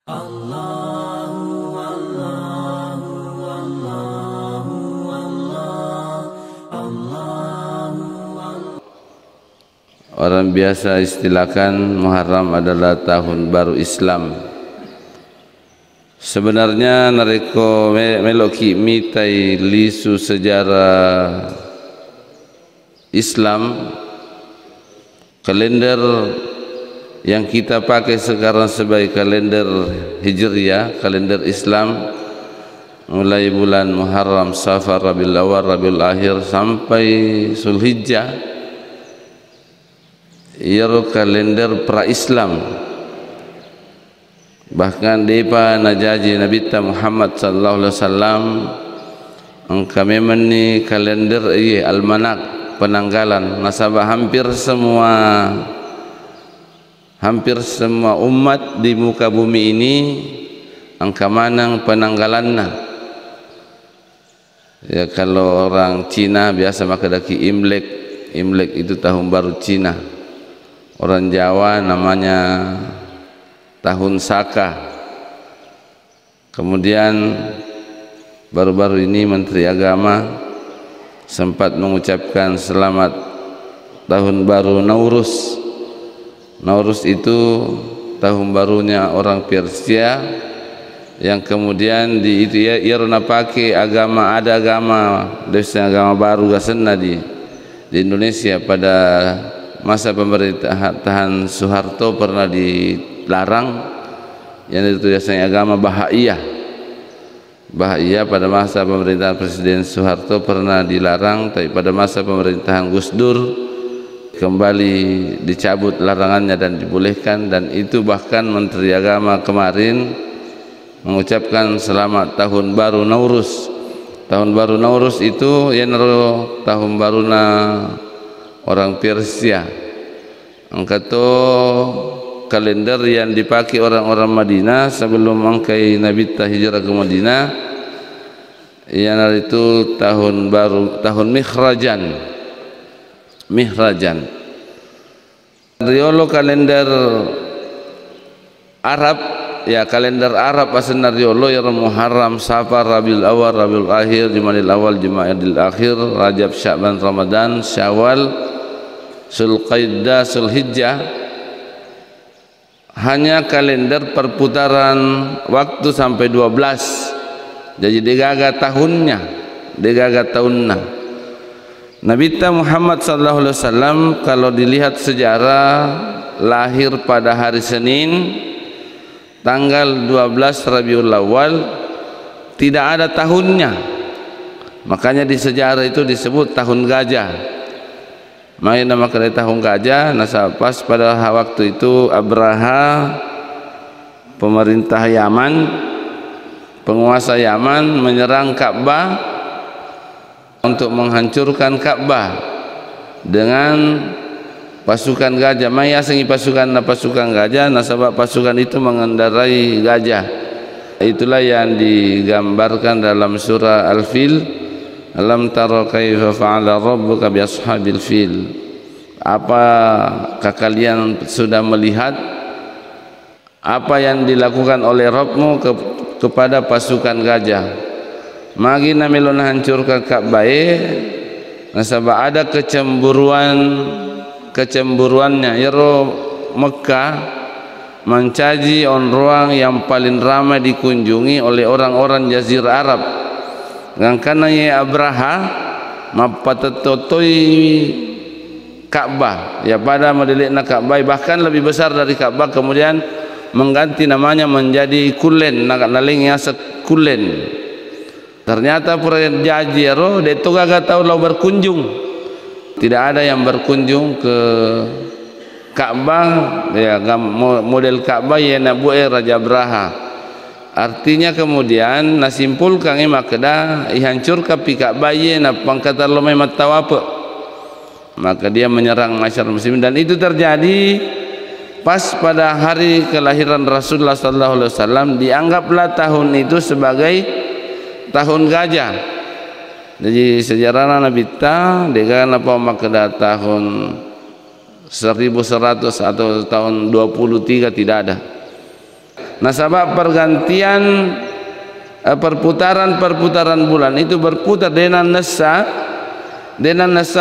Orang biasa istilahkan Muharram adalah tahun baru Islam. Sebenarnya nareko meloki mitai lisu sejarah Islam, kalender yang kita pakai sekarang sebagai kalender Hijriah, kalender Islam, mulai bulan Muharram, Safar, Rabiul Awal, Rabiul Akhir sampai Zulhijjah, ia kalender pra-Islam. Bahkan depa najaji Nabi Muhammad sallallahu alaihi wasallam kami meni kalender almanak, penanggalan nasabah hampir semua umat di muka bumi ini angka manang penanggalanna. Ya, kalau orang Cina biasa makadaki Imlek. Imlek itu tahun baru Cina. Orang Jawa namanya tahun Saka. Kemudian baru-baru ini Menteri Agama sempat mengucapkan selamat tahun baru Nauruz. Nauruz itu tahun barunya orang Persia, yang kemudian di itu ia pakai agama, ada agama agama baru gasena di Indonesia pada masa pemerintahan Soeharto pernah dilarang, yang itu biasanya agama Bahaiyah. Bahaiyah pada masa pemerintahan Presiden Soeharto pernah dilarang, tapi pada masa pemerintahan Gus Dur kembali dicabut larangannya dan dibolehkan. Dan itu bahkan Menteri Agama kemarin mengucapkan selamat tahun baru Nauruz. Tahun baru Nauruz itu tahun baruna orang Persia. Angkato kalender yang dipakai orang-orang Madinah sebelum angkai Nabi hijrah ke Madinah, yang itu tahun baru, tahun Mihrajan. Riolo kalender Arab, ya kalender Arab asalnya riolo ya Muharram, Safar, Rabiul Awal, Rabiul Akhir, Jumadil Awal, Jumadil Akhir, Rajab, Sya'ban, Ramadan, Syawal, Zulqaidah, Zulhijjah. Hanya kalender perputaran waktu sampai 12. Jadi digaga tahunnya, Nabi Muhammad sallallahu alaihi wasallam kalau dilihat sejarah lahir pada hari Senin tanggal 12 Rabiul Awal, tidak ada tahunnya. Makanya di sejarah itu disebut tahun gajah. Makanya nama kali tahun gajah. Pas pada waktu itu Abraha, pemerintah Yaman, penguasa Yaman menyerang Ka'bah untuk menghancurkan Ka'bah dengan pasukan gajah. Maya sengi pasukan gajah, nasabah pasukan itu mengendarai gajah. Itulah yang digambarkan dalam surah Al-Fil. Alam tara kaifa fa'ala rabbuka bi ashabil fil. Apakah kalian sudah melihat apa yang dilakukan oleh Rabbmu kepada pasukan gajah? Magi namilun hancurkan Ka'bah. Nasabah ada kecemburuannya. Yaro Mekah mencaji ruang yang paling ramai dikunjungi oleh orang-orang Jazirah Arab. Ngangkana ya Abraha mapatatotoi Ka'bah, ya pada modelnya Ka'bah bahkan lebih besar dari Ka'bah, kemudian mengganti namanya menjadi Kulen, nalingnya Kulen. Ternyata pura jajiro deto gaga tahu lo berkunjung, tidak ada yang berkunjung ke Ka'bah, ya model Ka'bah ya nabu'e Raja Abraha. Artinya kemudian nasimpulkan makada ihancur kapi Ka'bah na pangkata lo memat tawapa, maka dia menyerang masyarakat muslimin. Dan itu terjadi pas pada hari kelahiran Rasulullah sallallahu alaihi wasallam. Dianggaplah tahun itu sebagai tahun gajah. Jadi sejarah Nabi ta dengan apa makada tahun 1100 atau tahun 23 tidak ada. Nasabah pergantian perputaran bulan itu berputar dengan nasa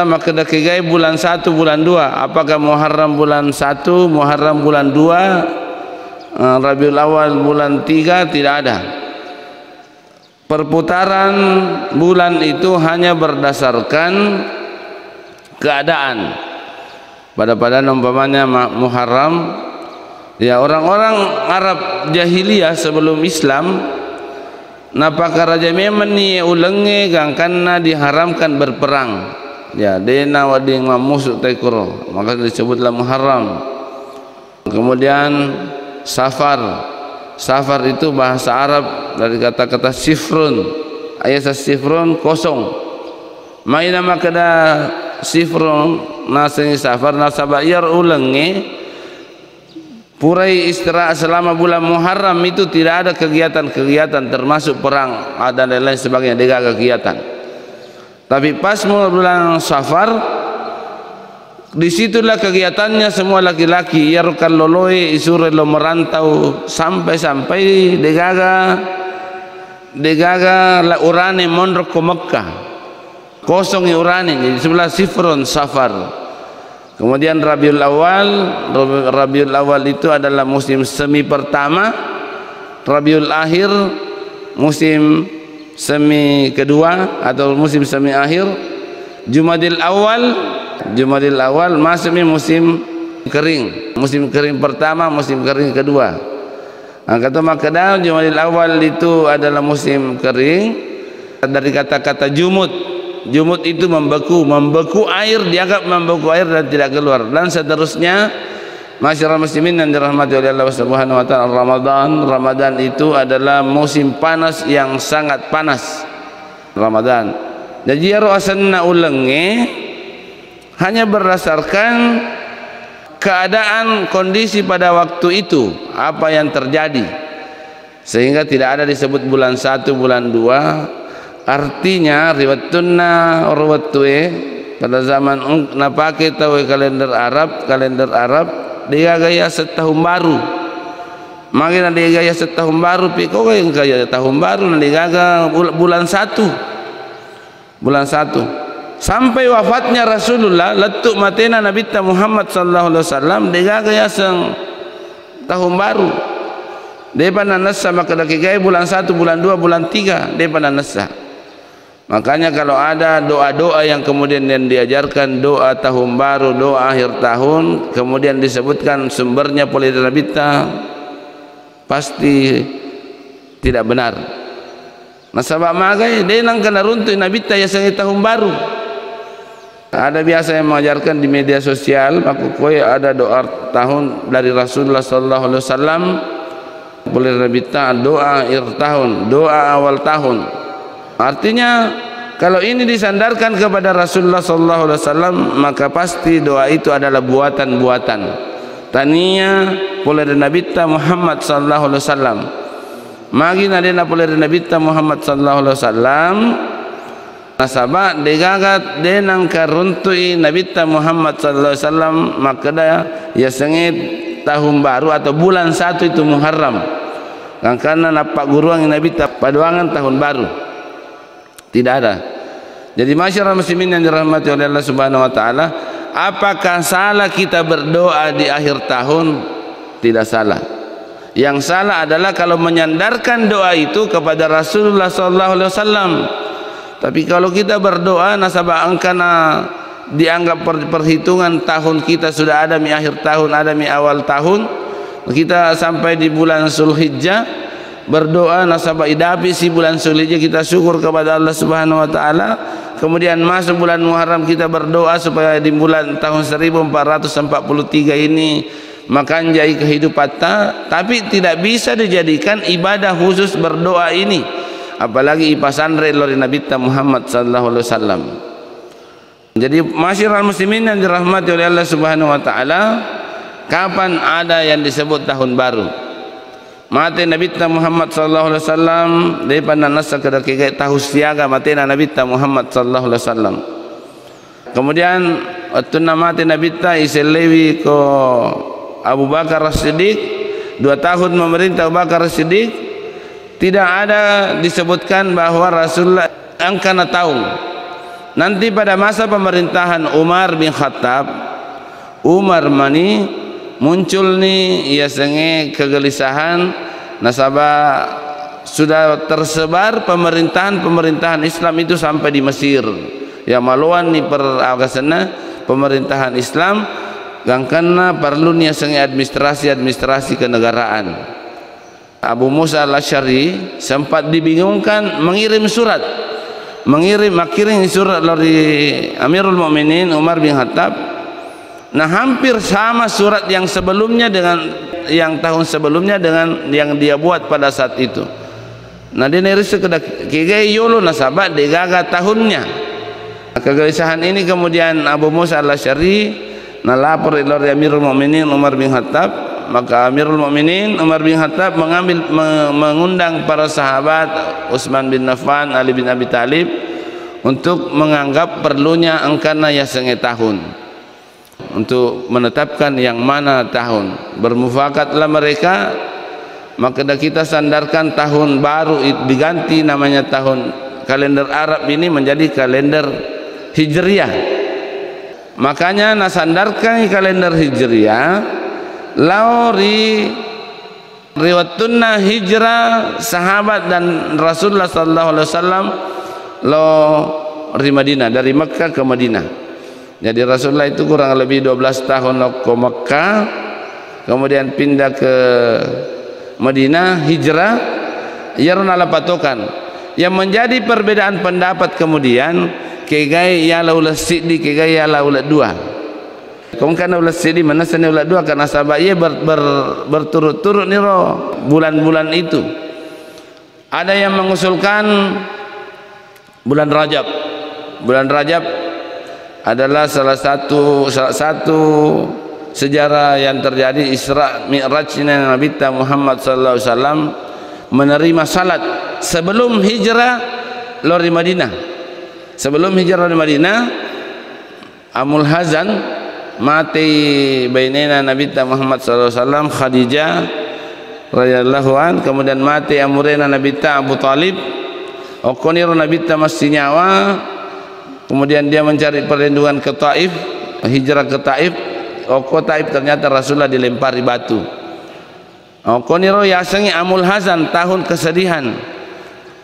maka dakigai bulan 1 bulan 2, apakah Muharram bulan 1, Muharram bulan 2, Rabiul Awal bulan 3, tidak ada. Perputaran bulan itu hanya berdasarkan keadaan. Pada umpamanya Muharram, ya orang-orang Arab jahiliyah sebelum Islam, napaka raja Yemen ni ulenge gang karena diharamkan berperang. Ya, dena wading mamusuk taikuro, maka disebutlah Muharram. Kemudian Safar itu bahasa Arab dari kata-kata sifrun. Ayat sifrun kosong. Maina makada sifrun nasini Safar nasabayar ulenge. Purai istirahat selama bulan Muharram itu tidak ada kegiatan-kegiatan termasuk perang dan lain-lain sebagainya, tidak ada kegiatan. Tapi pas bulan Safar, disitulah kegiatannya semua laki-laki. Yarkan loloi isure lo merantau sampai degaga la urane mondok ke Mekah. Kosong urane di sebelah sifrun Safar. Kemudian Rabiul Awal itu adalah musim semi pertama, Rabiul Akhir musim semi kedua atau musim semi akhir, Jumadil Awal masuk musim kering, musim kering pertama, musim kering kedua. Kata makna Jumadil Awal itu adalah musim kering dari kata-kata Jumud itu membeku air, dianggap membeku air dan tidak keluar, dan seterusnya. Masyarakat muslimin yang dirahmati oleh Allah Subhanahu wa taala, Ramadan itu adalah musim panas yang sangat panas. Ramadan. Jadi asanna ulenge hanya berdasarkan keadaan kondisi pada waktu itu, apa yang terjadi. Sehingga tidak ada disebut bulan 1, bulan 2. Artinya riwayatuna orwatue pada zaman napake tahu kalender Arab dia gaya setahun baru. Makin dia gaya setahun baru, piko yang gaya tahun baru nanti gaga bulan 1. Bulan 1 sampai wafatnya Rasulullah letuk matena Nabi Muhammad sallallahu alaihi wasallam dia gaya sang tahun baru. Dia pada nasa maka gaya bulan 1, bulan 2, bulan 3 dia pada nasa. Makanya kalau ada doa-doa yang kemudian yang diajarkan, doa tahun baru, doa akhir tahun, kemudian disebutkan sumbernya oleh Nabi pasti tidak benar. Nasabah magai dia nang kena runtuh Nabi ya sangi tahun baru. Ada biasa yang mengajarkan di media sosial, aku koi ada doa tahun dari Rasulullah sallallahu alaihi wasallam boleh Nabi doa akhir tahun, doa awal tahun. Artinya kalau ini disandarkan kepada Rasulullah sallallahu alaihi wasallam, maka pasti doa itu adalah buatan-buatan. Tania oleh Nabi Muhammad sallallahu alaihi wasallam. Magi nadena oleh Nabi Muhammad sallallahu alaihi wasallam. Nasabah degagat denang karuntui Nabi Muhammad sallallahu alaihi wasallam, maka ya sengit tahun baru atau bulan 1 itu Muharram. Karena napak guruang Nabi paduangan tahun baru. Tidak ada. Jadi masyarakat muslimin yang dirahmati oleh Allah Subhanahu wa taala, apakah salah kita berdoa di akhir tahun? Tidak salah. Yang salah adalah kalau menyandarkan doa itu kepada Rasulullah sallallahu alaihi wasallam. Tapi kalau kita berdoa nasabah angkana dianggap perhitungan tahun kita sudah ada mi akhir tahun, ada mi awal tahun, kita sampai di bulan Zulhijjah berdoa nasabah idapi si bulan Zulhijjah kita syukur kepada Allah Subhanahu wa taala. Kemudian masuk bulan Muharram kita berdoa supaya di bulan tahun 1443 ini makan jai kehidupan tapi tidak bisa dijadikan ibadah khusus berdoa ini, apalagi ipasandre oleh Nabi Muhammad sallallahu alaihi wasallam. Jadi masyarakat muslimin yang dirahmati oleh Allah Subhanahu wa taala, kapan ada yang disebut tahun baru? Mati Nabi Muhammad sallallahu alaihi wasallam dari pandang nasa kada kaya tahu siaga mati Nabi Muhammad sallallahu alaihi wasallam. Kemudian waktu mati Nabi iselewi ko Abu Bakar As-Siddiq 2 tahun memerintah Abu Bakar Siddiq, tidak ada disebutkan bahwa Rasulullah angkana tahun. Nanti pada masa pemerintahan Umar bin Khattab, Umar mani muncul nih ia senge kegelisahan nasabah sudah tersebar pemerintahan Islam itu sampai di Mesir. Ya maluan ni per agasana pemerintahan Islam gangkana perlu nia senge administrasi kenegaraan. Abu Musa al-Asy'ari sempat dibingungkan mengirim surat dari Amirul Mukminin Umar bin Khattab. Nah, hampir sama surat yang sebelumnya dengan yang tahun sebelumnya dengan yang dia buat pada saat itu. Nah, dia neris kedak kigai yolo nasabah degaga tahunnya. Kegelisahan ini kemudian Abu Musa al-Asy'ari nalapor dari Amirul Mukminin Umar bin Khattab. Maka Amirul Mukminin Umar bin Khattab mengundang para sahabat Utsman bin Affan, Ali bin Abi Thalib untuk menganggap perlunya angkana ya senge tahun untuk menetapkan yang mana tahun. Bermufakatlah mereka, maka kita sandarkan tahun baru diganti namanya tahun kalender Arab ini menjadi kalender Hijriyah. Makanya nasandarkan kalender Hijriyah lauri riwayatuna hijrah sahabat dan Rasulullah sallallahu alaihi wasallam lo dari Madinah, dari Mekah ke Madinah. Jadi Rasulullah itu kurang lebih 12 tahun lo ke Mekah, kemudian pindah ke Madinah hijrah. Yarun ala patokan yang menjadi perbedaan pendapat kemudian kegai ya laula siddi kegai ya laula dua. Kongkana ulah siddi mana sene ulah dua karena sahabat ia berturut-turut niro bulan-bulan itu. Ada yang mengusulkan bulan Rajab. Bulan Rajab adalah salah satu sejarah yang terjadi Isra Mi'rajnya Nabi Muhammad sallallahu alaihi wasallam menerima salat sebelum hijrah dari Madinah. Sebelum hijrah dari Madinah, Amul Hazan mati bainena Nabi Muhammad sallallahu alaihi wasallam Khadijah radhiyallahu an, kemudian mati amurena Nabi Abu Talib. Okonir Nabi masih nyawa, kemudian dia mencari perlindungan ke Taif, hijrah ke Taif. Taif ternyata Rasulullah dilempari batu. Okoniro yasangi Amul Hazan tahun kesedihan.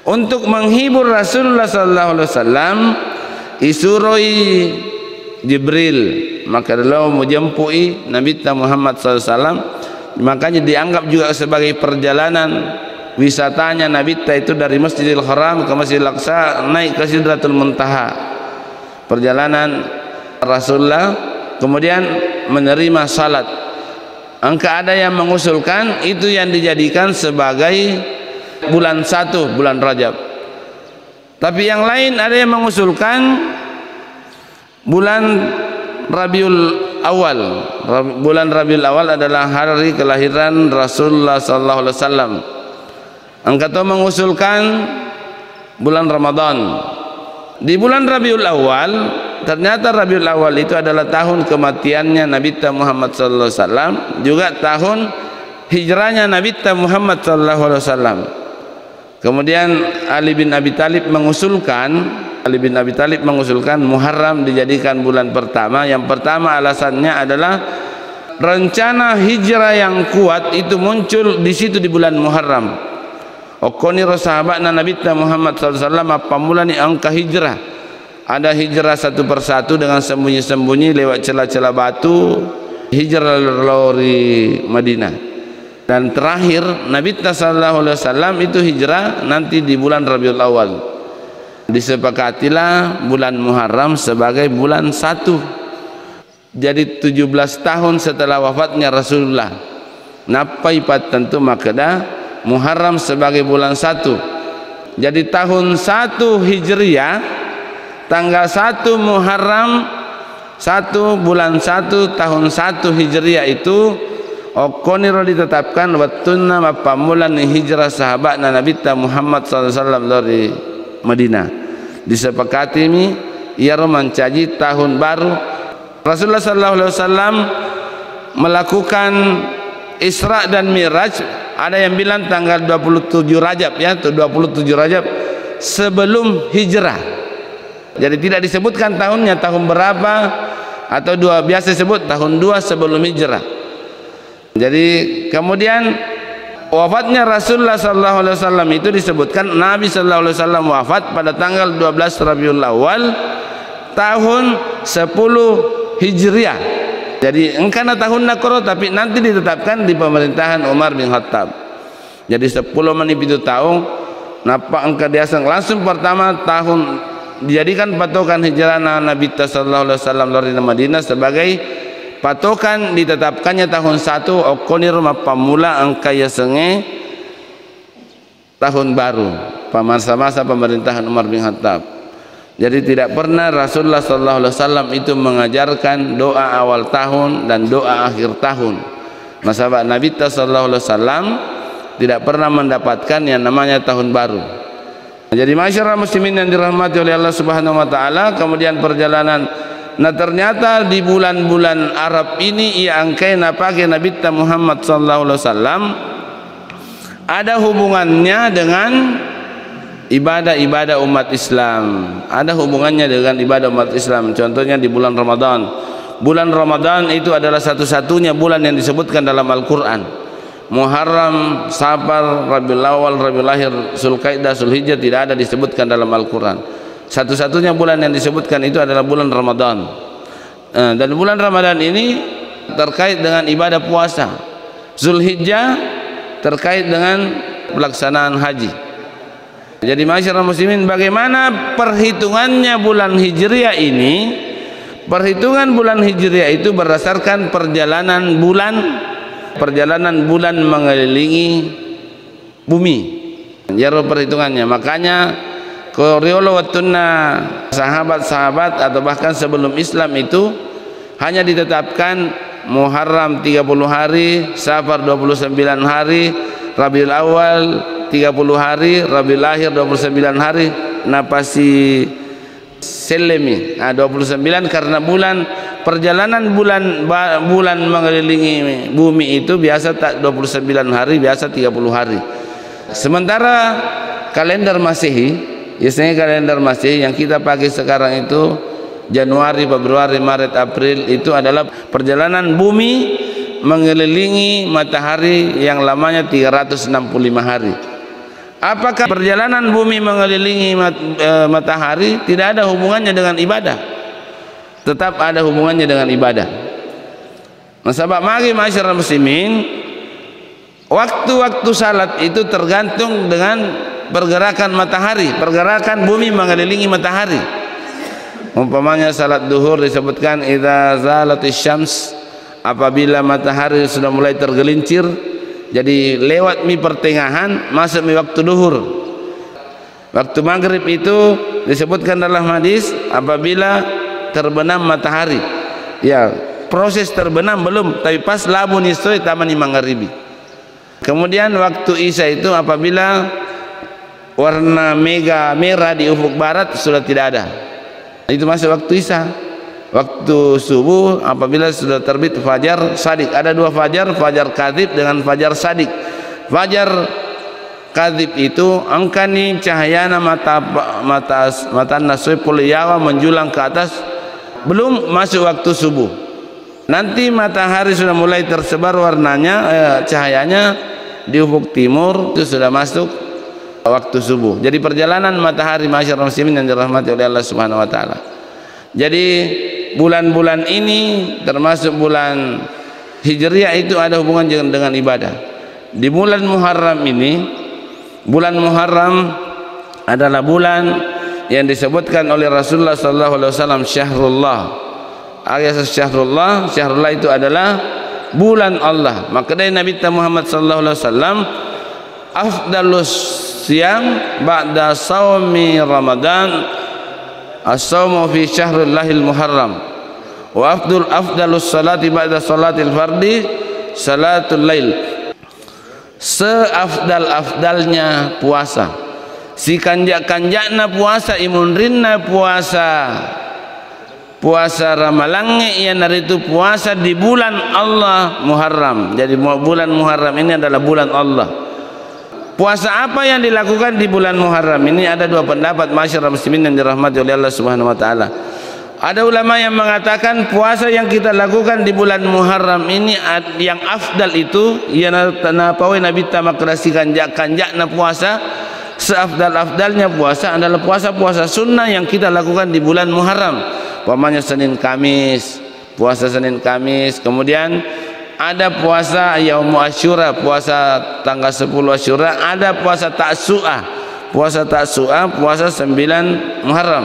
Untuk menghibur Rasulullah sallallahu alaihi wasallam isuroi Jibril, maka beliau menjempui Nabi Muhammad sallallahu alaihi wasallam. Makanya dianggap juga sebagai perjalanan wisatanya Nabi itu dari Masjidil Haram ke Masjidil Aqsa naik ke Sidratul Muntaha. Perjalanan Rasulullah kemudian menerima salat. Angka ada yang mengusulkan itu yang dijadikan sebagai bulan 1 bulan Rajab. Tapi yang lain ada yang mengusulkan bulan Rabiul Awal. Bulan Rabiul Awal adalah hari kelahiran Rasulullah sallallahu alaihi wasallam. Angkatan mengusulkan bulan Ramadan. Di bulan Rabiul Awal, ternyata Rabiul Awal itu adalah tahun kematiannya Nabi Muhammad sallallahu alaihi wasallam, juga tahun hijrahnya Nabi Muhammad sallallahu alaihi wasallam. Kemudian Ali bin Abi Thalib mengusulkan Muharram dijadikan bulan pertama. Yang pertama alasannya adalah rencana hijrah yang kuat itu muncul di situ di bulan Muharram. Okoni sahabatna Nabi Muhammad SAW apa mulai angka hijrah. Ada hijrah satu persatu dengan sembunyi-sembunyi lewat celah-celah batu, hijrah dari Madinah. Dan terakhir Nabi sallallahu alaihi wasallam itu hijrah nanti di bulan Rabiul Awal. Disepakatilah bulan Muharram sebagai bulan 1. Jadi 17 tahun setelah wafatnya Rasulullah. Napai pat tentu makada Muharram sebagai bulan 1. Jadi tahun 1 Hijriah tanggal 1 Muharram 1 bulan 1 tahun 1 Hijriah itu okoniro ditetapkan wattuna mapamulan hijrah sahabat Nabi Muhammad SAW dari Madinah. Disepakati ini ia mencaji tahun baru. Rasulullah SAW melakukan Isra dan Mi'raj, ada yang bilang tanggal 27 Rajab ya, 27 Rajab sebelum hijrah. Jadi tidak disebutkan tahunnya, tahun berapa, atau biasa disebut tahun 2 sebelum hijrah. Jadi kemudian wafatnya Rasulullah SAW itu disebutkan Nabi SAW wafat pada tanggal 12 Rabiul Awal tahun 10 Hijriah. Jadi engkana tahun nakro, tapi nanti ditetapkan di pemerintahan Umar bin Khattab. Jadi 10 menit itu tahun napa engka diasang langsung pertama tahun dijadikan patokan hijrah Nabi sallallahu alaihi wasallam dari Madinah sebagai patokan ditetapkannya tahun 1 Okonir pamula engka yasenge tahun baru masa-masa pemerintahan Umar bin Khattab. Jadi tidak pernah Rasulullah sallallahu alaihi wasallam itu mengajarkan doa awal tahun dan doa akhir tahun. Sahabat Nabi sallallahu alaihi wasallam tidak pernah mendapatkan yang namanya tahun baru. Jadi masyarakat muslimin yang dirahmati oleh Allah Subhanahu wa taala, kemudian perjalanan ternyata di bulan-bulan Arab ini ia angkai pakai Nabi Muhammad sallallahu alaihi wasallam ada hubungannya dengan ibadah-ibadah umat Islam, ada hubungannya dengan ibadah umat Islam. Contohnya di bulan Ramadan. Bulan Ramadan itu adalah satu-satunya bulan yang disebutkan dalam Al-Quran. Muharram, Safar, Rabiul Awal, Rabiul Akhir, Zulkaidah, Zulhijjah tidak ada disebutkan dalam Al-Quran. Satu-satunya bulan yang disebutkan itu adalah bulan Ramadan. Dan bulan Ramadan ini terkait dengan ibadah puasa. Zulhijjah terkait dengan pelaksanaan haji. Jadi masyarakat muslimin, bagaimana perhitungannya bulan Hijriah ini? Perhitungan bulan Hijriah itu berdasarkan perjalanan bulan mengelilingi bumi. Jaro perhitungannya. Makanya Qoriolo watuna sahabat-sahabat atau bahkan sebelum Islam itu hanya ditetapkan Muharram 30 hari, Safar 29 hari, Rabiul Awal 30 hari, Rabiul Akhir 29 hari, napasi selemi 29 karena perjalanan bulan mengelilingi bumi itu biasa tak 29 hari, biasa 30 hari. Sementara kalender Masehi, biasanya kalender Masehi yang kita pakai sekarang itu Januari, Februari, Maret, April, itu adalah perjalanan bumi mengelilingi matahari yang lamanya 365 hari. Apakah perjalanan bumi mengelilingi matahari tidak ada hubungannya dengan ibadah? Tetap ada hubungannya dengan ibadah. Nasabah magi masyarakat muslimin, waktu-waktu salat itu tergantung dengan pergerakan matahari, pergerakan bumi mengelilingi matahari. Umpamanya salat duhur disebutkan idza zalatis syams, apabila matahari sudah mulai tergelincir. Jadi lewat pertengahan masuk waktu duhur. Waktu maghrib itu disebutkan dalam hadis apabila terbenam matahari. Ya, proses terbenam belum, tapi pas labu nisoi tamani maghribi. Kemudian waktu isya itu apabila warna merah di ufuk barat sudah tidak ada. Itu masuk waktu isya. Waktu subuh apabila sudah terbit fajar sadik. Ada dua fajar, fajar kadhib dengan fajar sadik. Fajar kadhib itu angkani cahayana mata nasoi puliyawa menjulang ke atas, belum masuk waktu subuh. Nanti matahari sudah mulai tersebar warnanya, cahayanya di ufuk timur, itu sudah masuk waktu subuh. Jadi perjalanan matahari masyarakat muslimin yang dirahmati oleh Allah Subhanahu wa taala. Jadi bulan-bulan ini termasuk bulan Hijriah itu ada hubungan dengan ibadah. Di bulan Muharram ini, bulan Muharram adalah bulan yang disebutkan oleh Rasulullah sallallahu alaihi wasallam syahrullah. Alias syahrullah itu adalah bulan Allah. Maka dari Nabi Muhammad sallallahu alaihi wasallam, afdalus siyam ba'da saumi Ramadan as-sawmu fi syahrillahil muharram wa afdalus salati ba'da salatil fardi salatul lail. Seafdal-afdalnya puasa, si kanjak-kanjakna puasa, imunrinna puasa puasa Ramalangi yang hari itu puasa di bulan Allah Muharram. Jadi bulan Muharram ini adalah bulan Allah. Puasa apa yang dilakukan di bulan Muharram ini ada dua pendapat masyarakat muslimin yang dirahmati oleh Allah Subhanahu wa taala. Ada ulama yang mengatakan puasa yang kita lakukan di bulan Muharram ini yang afdal itu yana tanapawai Nabi tamakrasikan kanjakna puasa seafdal-afdalnya puasa adalah puasa-puasa sunnah yang kita lakukan di bulan Muharram. Umpamanya Senin Kamis, puasa Senin Kamis, kemudian ada puasa Yaumul Asyura, puasa tanggal 10 Asyura, ada puasa Ta'su'ah, puasa 9 Muharram,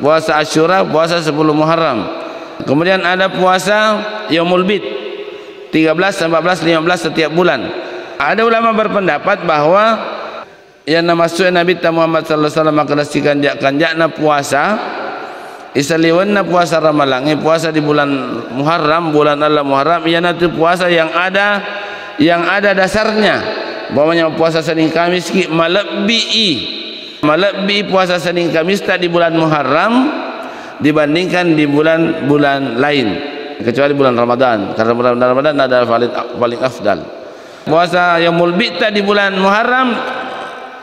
puasa Asyura, puasa 10 Muharram. Kemudian ada puasa Yaumul Bid 13, 14, 15 setiap bulan. Ada ulama berpendapat bahwa yang namasuknya Nabi Muhammad sallallahu alaihi wasallam maknasikan jakna puasa isaliwanna puasa Ramalangi, puasa di bulan Muharram, bulan Allah Muharram, ia nanti puasa yang ada dasarnya. Bawahnya puasa Senin Kamis melebihi puasa Senin Kamis tak di bulan Muharram dibandingkan di bulan-bulan lain kecuali bulan Ramadan, karena bulan Ramadan adalah paling afdal. Puasa Yaumul Bid tak di bulan Muharram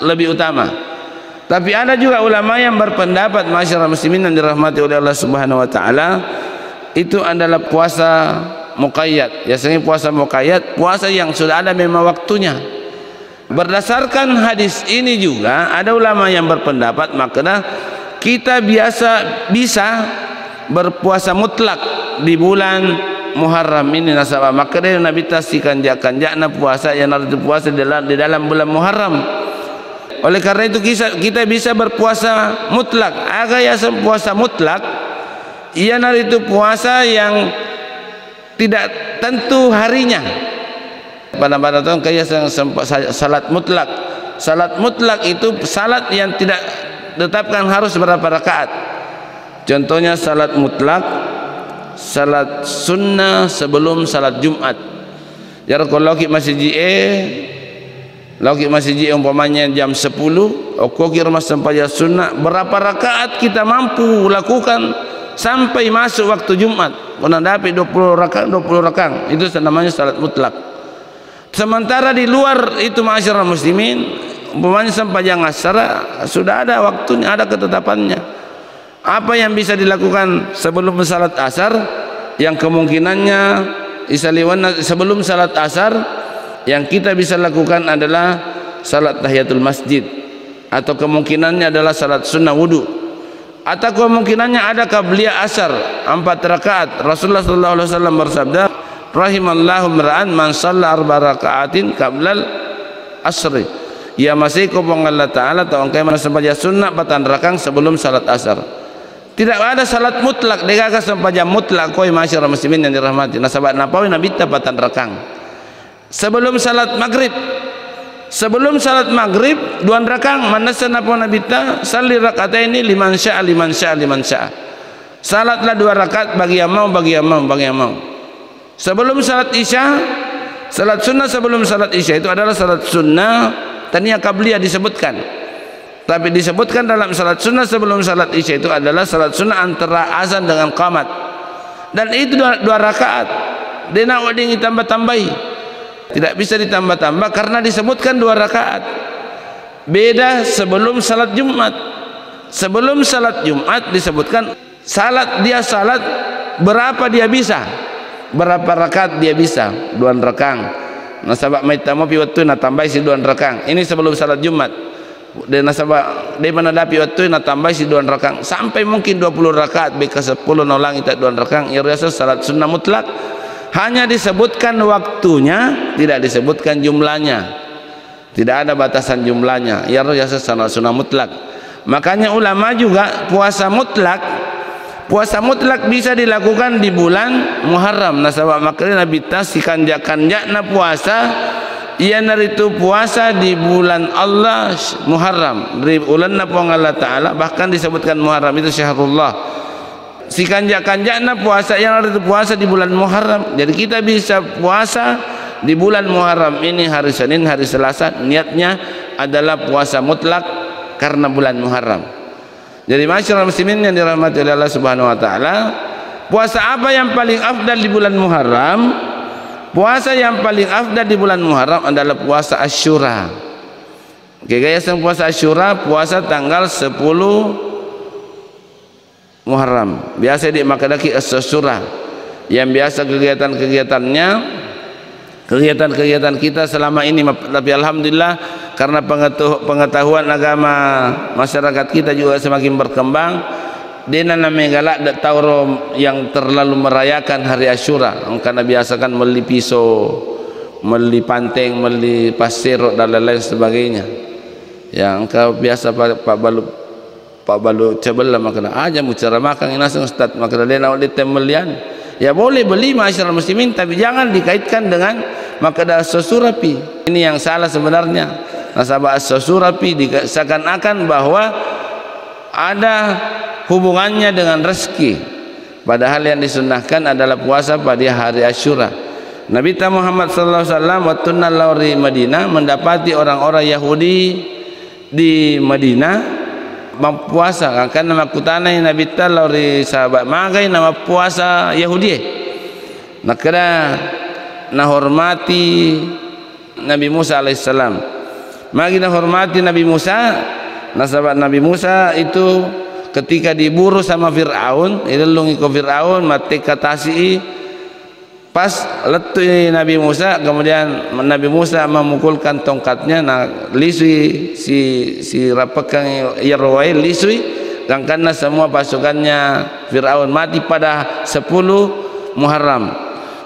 lebih utama. Tapi ada juga ulama yang berpendapat masyarakat muslimin yang dirahmati oleh Allah Subhanahu wa taala itu adalah puasa muqayyad. Biasanya puasa muqayyad, puasa yang sudah ada memang waktunya. Berdasarkan hadis ini juga ada ulama yang berpendapat makna kita bisa berpuasa mutlak di bulan Muharram ini nasabah. Maka Nabi tasdikan jakna puasa yang harus puasa di dalam bulan Muharram. Oleh karena itu kita bisa berpuasa mutlak. Agak puasa mutlak ialah itu puasa yang tidak tentu harinya. Pada tahun kayak salat mutlak. Salat mutlak itu salat yang tidak ditetapkan harus berapa rakaat. Contohnya salat mutlak, salat sunnah sebelum salat Jumat. Jadi kalau kita masih umpamanya jam 10, okokir mas sampai sunnah, berapa rakaat kita mampu lakukan sampai masuk waktu Jumat. Pernah dapat 20 rakaat, itu namanya salat mutlak. Sementara di luar itu masyarakat muslimin, umpamanya sampai jam asar sudah ada waktunya, ada ketetapannya. Apa yang bisa dilakukan sebelum salat asar? Yang kemungkinannya sebelum salat asar yang kita bisa lakukan adalah salat tahiyatul masjid, atau kemungkinannya adalah salat sunnah wudu, atau kemungkinannya ada qabliyah asar 4 rakaat. Rasulullah sallallahu alaihi wasallam bersabda, rahimallahu mar'an man shalla 4 rakaatin qablal asri. Ya masih ko Allah taala tahu engkau mana sembahyang sunnah 4 rakaat sebelum salat asar. Tidak ada salat mutlak degaga sembahyang mutlak koi masyarakat muslimin yang dirahmati. Nasabah napawi Nabi 4 rakaat. Sebelum salat maghrib, 2 rakaat manasan apa Nabi ta salli rakataini liman syaa. Salatlah 2 rakaat bagi yang mau. Sebelum salat isya, salat sunnah sebelum salat isya itu adalah salat sunnah tania qabliyah disebutkan. Tapi disebutkan dalam salat sunnah sebelum salat isya itu adalah salat sunnah antara azan dengan qamat. Dan itu 2 rakaat. Dia nak wading tambah-tambahi. Tidak bisa ditambah-tambah karena disebutkan 2 rakaat. Beda sebelum salat Jumat. Sebelum salat Jumat disebutkan salat berapa dia bisa, berapa rakaat dia bisa, 2 rakaat. Nasabak mai tamu pi waktu na tambah si 2 rakaat. Ini sebelum salat Jumat. Dan nasabak dia mana dapi waktu na tambah si 2 rakaat sampai mungkin 20 rakaat beka 10 nolang itu 2 rakaat. Ya biasa salat sunnah mutlak. Hanya disebutkan waktunya, tidak disebutkan jumlahnya. Tidak ada batasan jumlahnya. Ya biasa salat sunnah mutlak. Makanya ulama juga puasa mutlak bisa dilakukan di bulan Muharram. Nasabah makanya Nabi tasdikan jakna puasa ialah itu puasa di bulan Allah Muharram. Dari bulan Allah taala bahkan disebutkan Muharram itu syahrullah. Si kanjakna puasa yang ada itu puasa di bulan Muharram. Jadi kita bisa puasa di bulan Muharram ini hari Senin, hari Selasa, niatnya adalah puasa mutlak karena bulan Muharram. Jadi masyarakat muslimin yang dirahmati oleh Allah Subhanahu wa taala, puasa apa yang paling afdal di bulan Muharram? Puasa yang paling afdal di bulan Muharram adalah puasa Asyura. Kegiatan puasa Asyura, puasa tanggal 10 Muharram. Biasa di Makadaki Asyura. Yang biasa kegiatan kita selama ini, tapi alhamdulillah karena pengetahuan agama masyarakat kita juga semakin berkembang, dena namanya galak dak tahu yang terlalu merayakan hari Asyura. Karena biasakan meli pisau, meli panteng, meli pasir dan lain-lain sebagainya. Yang kau biasa Pak Balu cebelah makna aja mucara makan inasang ustaz makna dia nak temelian. Ya boleh beli masyarakat muslimin, tapi jangan dikaitkan dengan makna sosurapi. Ini yang salah sebenarnya. Nasabah sosurapi seakan-akan bahwa ada hubungannya dengan rezeki, padahal yang disunnahkan adalah puasa pada hari Asyura. Nabi Muhammad sallallahu alaihi wasallam waktu naluri Madinah mendapati orang-orang Yahudi di Madinah mempuasa, karena makutana Nabi lauri sahabat magai nama puasa Yahudi. Nak kena hormati Nabi Musa alaihissalam, magi hormati Nabi Musa. Nasabat Nabi Musa itu ketika diburu sama Fir'aun, ilungi ke Fir'aun mati katasi, pas letui Nabi Musa, kemudian Nabi Musa memukulkan tongkatnya, nah lisui si rapekang Yarwai lisui, karena semua pasukannya Fir'aun mati pada 10 Muharram.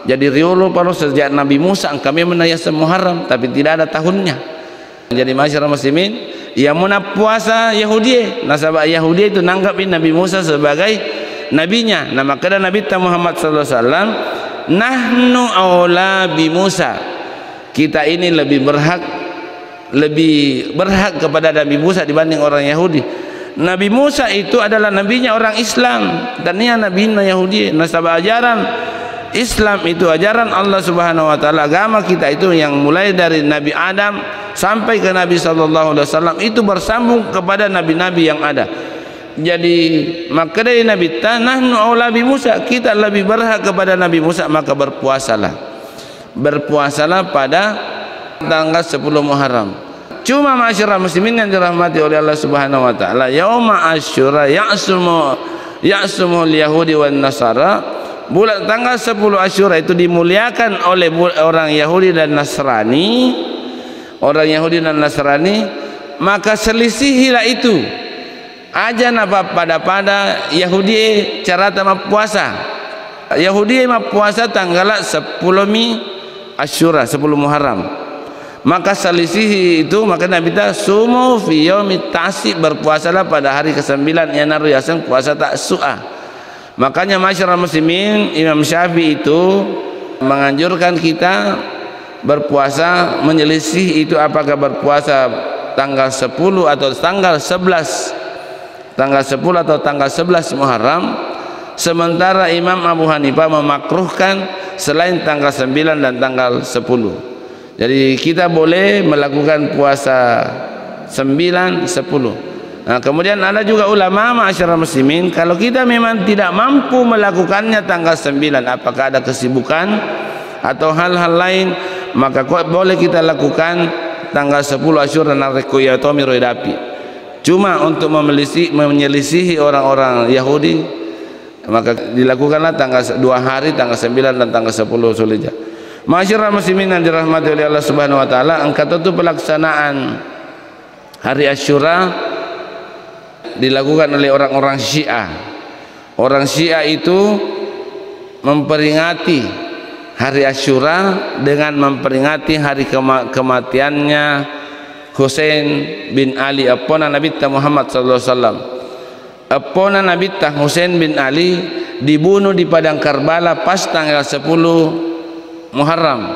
Jadi riolo paru sejak Nabi Musa kami menayasa Muharram, tapi tidak ada tahunnya. Jadi masyarakat muslimin yang muna puasa Yahudi, nasabah Yahudi itu nanggapin Nabi Musa sebagai nabinya. Nama kada Nabi Muhammad sallallahu alaihi wasallam, nahnu aula bi Musa, kita ini lebih berhak kepada Nabi Musa dibanding orang Yahudi. Nabi Musa itu adalah nabinya orang Islam, dan ia nabinya Yahudi. Nasabah ajaran Islam itu ajaran Allah Subhanahu wa taala. Agama kita itu yang mulai dari Nabi Adam sampai ke Nabi sallallahu alaihi wasallam itu bersambung kepada nabi-nabi yang ada. Jadi maka dari Nabi nahnu aula bi Musa, kita lebih berhak kepada Nabi Musa, maka berpuasalah pada tanggal 10 Muharram. Cuma masyarakat muslimin yang dirahmati oleh Allah Subhanahu wa taala, yauma Asyura ya'sumul yahudi wan nasara, bulan tanggal 10 Asyura itu dimuliakan oleh orang Yahudi dan Nasrani. Orang Yahudi dan Nasrani, maka selisihilah itu aja napa pada Yahudi cara tamap puasa. Yahudi mah puasa tanggal 10 Asyura 10 Muharram. Maka selisih itu, maka Nabi ta sumu fi yaumit tasik, berpuasalah pada hari ke-9 Yanaru Yasin, puasa Taksu'ah. Makanya masyarakat muslimin, Imam Syafi'i itu menganjurkan kita berpuasa menyelisih itu, apakah berpuasa tanggal 10 atau tanggal 11 atau tanggal 11 Muharram. Sementara Imam Abu Hanifah memakruhkan selain tanggal 9 dan tanggal 10. Jadi kita boleh melakukan puasa 9, 10. Nah, kemudian ada juga ulama masyarakat muslimin, kalau kita memang tidak mampu melakukannya tanggal 9, apakah ada kesibukan atau hal-hal lain, maka boleh kita lakukan tanggal 10 Asyura nareko tomi roidapi. Cuma untuk menyelisihi orang-orang Yahudi, maka dilakukanlah tanggal 2 hari, tanggal 9 dan tanggal 10 Zulhijjah. Masyarakat muslimin yang dirahmati oleh Allah Subhanahu wa taala, angkat itu pelaksanaan hari Asyura dilakukan oleh orang-orang Syiah. Orang Syiah itu memperingati hari Asyura dengan memperingati hari kematiannya Husain bin Ali, apona Nabi Muhammad sallallahu alaihi wasallam. Apona Nabi Husain bin Ali dibunuh di padang Karbala pas tanggal 10 Muharram.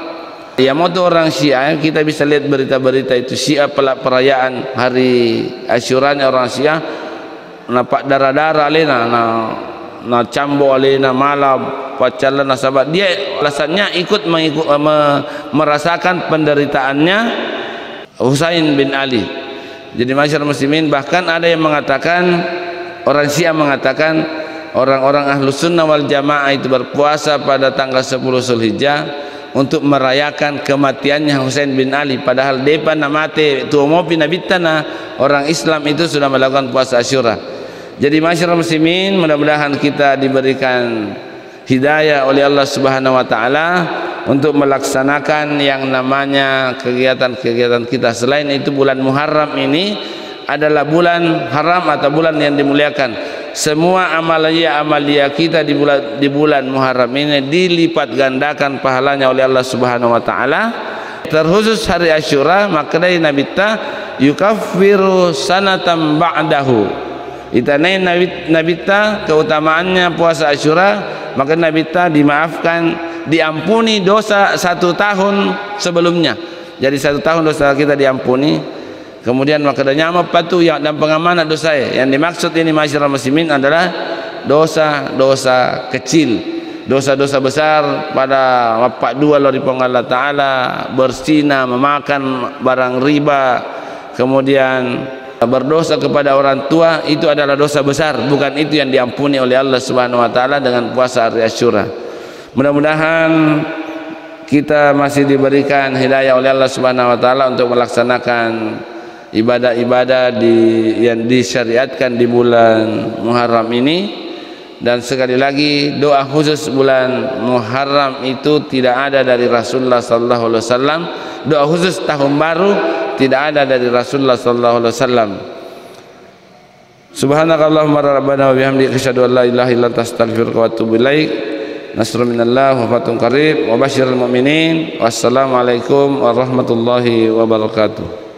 Ya mau tu orang Syiah, kita bisa lihat berita-berita itu Syiah perayaan hari Asyura orang Syiah nampak darah-darah lena na cambo alena malam pacalan nasabah. Dia alasannya ikut merasakan penderitaannya Husain bin Ali. Jadi masyarakat muslimin, bahkan ada yang mengatakan Orang Syiah mengatakan orang-orang Ahlus Sunnah wal Jamaah itu berpuasa pada tanggal 10 Zulhijjah untuk merayakan kematiannya Husain bin Ali, padahal depan namate tuomopi nabitana orang Islam itu sudah melakukan puasa Asyura. Jadi masyarakat muslimin, mudah-mudahan kita diberikan hidayah oleh Allah Subhanahu wa taala untuk melaksanakan yang namanya kegiatan-kegiatan kita. Selain itu, bulan Muharram ini adalah bulan haram atau bulan yang dimuliakan. Semua amalia kita di bulan Muharram ini dilipat gandakan pahalanya oleh Allah Subhanahu wa taala. Terkhusus hari Asyura, maka dari Nabi ta yukaffiru sanatan ba'dahu. Itanai Nabi ta keutamaannya puasa Asyura, maka Nabi ta dimaafkan, diampuni dosa 1 tahun sebelumnya. Jadi 1 tahun dosa kita diampuni. Kemudian maka nyama patu yang dan pengamanat dosa. Yang dimaksud ini masyarakat muslimin adalah dosa-dosa kecil. Dosa-dosa besar pada wapak dua dari Allah Ta'ala, berzina, memakan barang riba, kemudian berdosa kepada orang tua, itu adalah dosa besar. Bukan itu yang diampuni oleh Allah Subhanahu wa taala dengan puasa hari Asyura. Mudah-mudahan kita masih diberikan hidayah oleh Allah Subhanahu wa taala untuk melaksanakan ibadah-ibadah yang disyariatkan di bulan Muharram ini. Dan sekali lagi, doa khusus bulan Muharram itu tidak ada dari Rasulullah sallallahu alaihi wasallam. Doa khusus tahun baru tidak ada dari Rasulullah sallallahu alaihi wasallam. Subhanakallahumma rabbana wa bihamdika asyhadu an la ilaha illa anta astaghfiruka wa atubu ilaik. Nasrun minallah wa fatun qarib wa basyiril mu'minin. Wassalamualaikum warahmatullahi wabarakatuh.